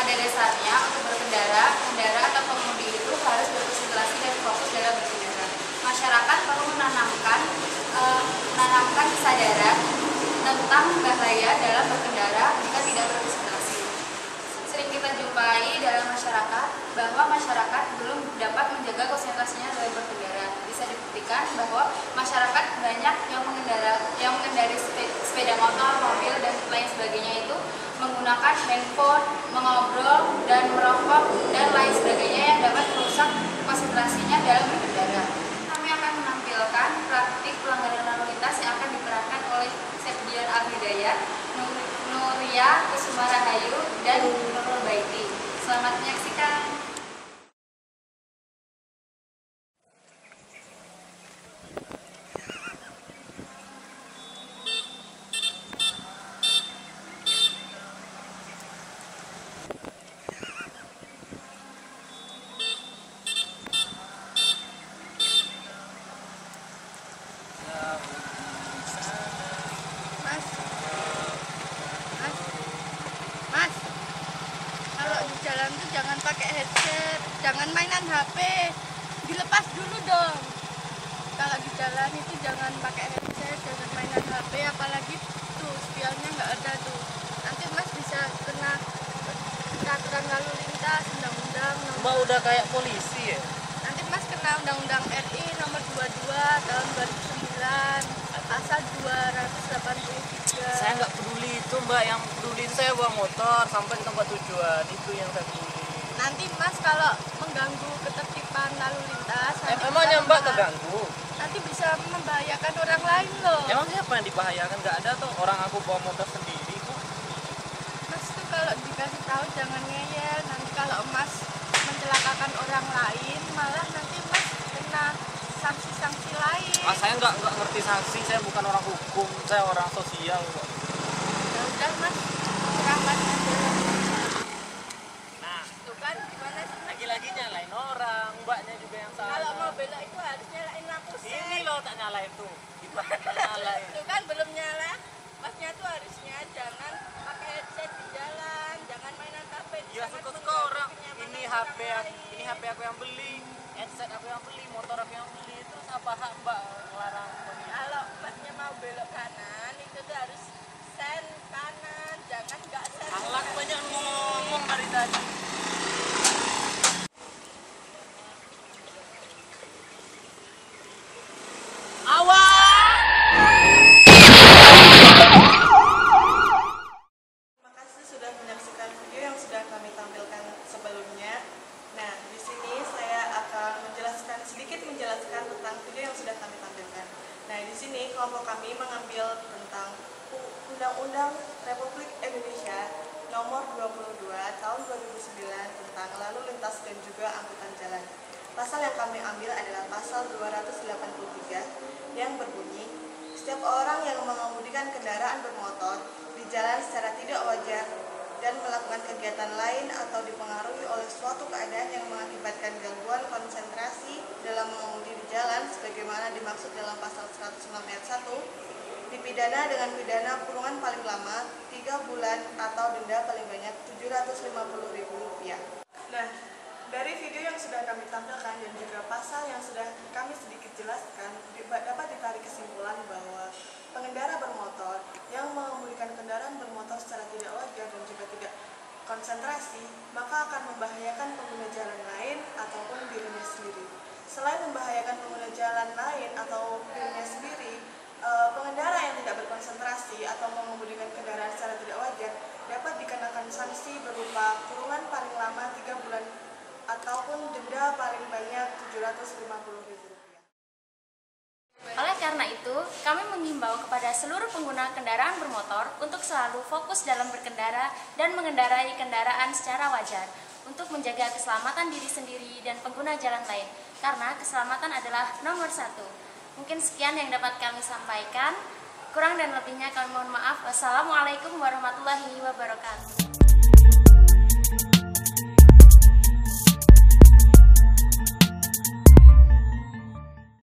pada dasarnya untuk berkendara, pengendara atau pengemudi itu harus berkonsentrasi dan fokus dalam berkendara. Masyarakat perlu menanamkan kesadaran tentang bahaya dalam berkendara jika tidak berkonsentrasi. Sering kita jumpai dalam masyarakat bahwa masyarakat belum dapat menjaga konsentrasinya dalam berkendara. Bisa dibuktikan bahwa masyarakat banyak yang mengendari sepeda motor, mobil dan lain sebagainya itu menggunakan handphone, mengobrol dan merokok dan lain sebagainya yang dapat merusak konsentrasinya dalam berkendara. Kami akan menampilkan praktik pelanggaran lalu lintas yang akan diperankan oleh Sepdian Al-Hidayat, Nuria Kusumarahayu, dan Nurul Baiti. Selamat menyaksikan. Mas, kalau di jalan tuh jangan pakai headset, jangan mainan HP, dilepas dulu dong. Kalau di jalan itu jangan pakai headset, jangan mainan HP, apalagi tuh spionnya nggak ada tuh. Nanti Mas bisa kena peraturan lalu lintas, undang-undang. Mbak udah kayak polisi ya? Nanti Mas kena undang-undang RI nomor 22 tahun 2009. Pasal 283. Saya nggak peduli itu Mbak, yang peduli itu saya bawa motor sampai ke tempat tujuan, itu yang saya peduli. Nanti Mas kalau mengganggu ketertiban lalu lintas, Emangnya Mbak terganggu? nanti bisa membahayakan orang lain loh. Emang siapa yang dibahayakan? Nggak ada tuh, orang aku bawa motor sendiri kok. Mas tuh kalau dikasih tahu jangan ngeyel, nanti kalau Mas mencelakakan orang lain, malah nanti Mas kena sanksi-sanksi lain. Saya nggak ngerti sanksi, saya bukan orang hukum, saya orang sosial kok. Ya udah Mas, serahkan aja. Nah, Tuh kan gimana sih? lagi-lagi nyalain orang, Mbaknya juga yang salah. Kalau mau belok itu harus nyalain lampu sen. Ini loh tak nyalain tuh, gimana nyalain? Tuh kan belum nyala. Masnya tuh harusnya jangan pakai headset di jalan, jangan mainan HP. Ya suka-suka orang. Ini HP aku yang beli, headset aku yang beli, motor aku yang beli. Terus apa hak Mbak ngelarang? Kalau Masnya mau belok kanan itu tuh harus sen kanan, jangan nggak sen. Alak banyak ngomong dari tadi. Terima kasih sudah menyaksikan video yang sudah kami tampilkan sebelumnya. Nah, di sini saya akan sedikit menjelaskan tentang video yang sudah kami tampilkan. Nah, di sini kelompok kami mengambil tentang Undang-Undang Republik Indonesia Nomor 22 Tahun 2009 tentang lalu lintas dan juga angkutan jalan. Pasal yang kami ambil adalah pasal 283 yang berbunyi, setiap orang yang mengemudikan kendaraan bermotor di jalan secara tidak wajar dan melakukan kegiatan lain atau dipengaruhi oleh suatu keadaan yang mengakibatkan gangguan konsentrasi dalam mengemudi di jalan sebagaimana dimaksud dalam pasal 106 ayat 1 dipidana dengan pidana kurungan paling lama 3 bulan atau denda paling banyak Rp750.000. Nah, dari video yang sudah kami tampilkan dan juga pasal yang sudah kami sedikit jelaskan, dapat ditarik kesimpulan bahwa pengendara bermotor yang mengemudikan kendaraan bermotor secara tidak wajar dan juga tidak konsentrasi, maka akan membahayakan pengguna jalan lain ataupun dirinya sendiri. Selain membahayakan pengguna jalan lain atau dirinya sendiri, pengendara yang tidak berkonsentrasi atau mengemudikan kendaraan secara tidak wajar dapat dikenakan sanksi berupa kurungan paling lama 3 bulan ataupun denda paling banyak Rp750.000. Oleh karena itu, kami mengimbau kepada seluruh pengguna kendaraan bermotor untuk selalu fokus dalam berkendara dan mengendarai kendaraan secara wajar untuk menjaga keselamatan diri sendiri dan pengguna jalan lain, karena keselamatan adalah nomor 1. Mungkin sekian yang dapat kami sampaikan. Kurang dan lebihnya kami mohon maaf. Wassalamualaikum warahmatullahi wabarakatuh.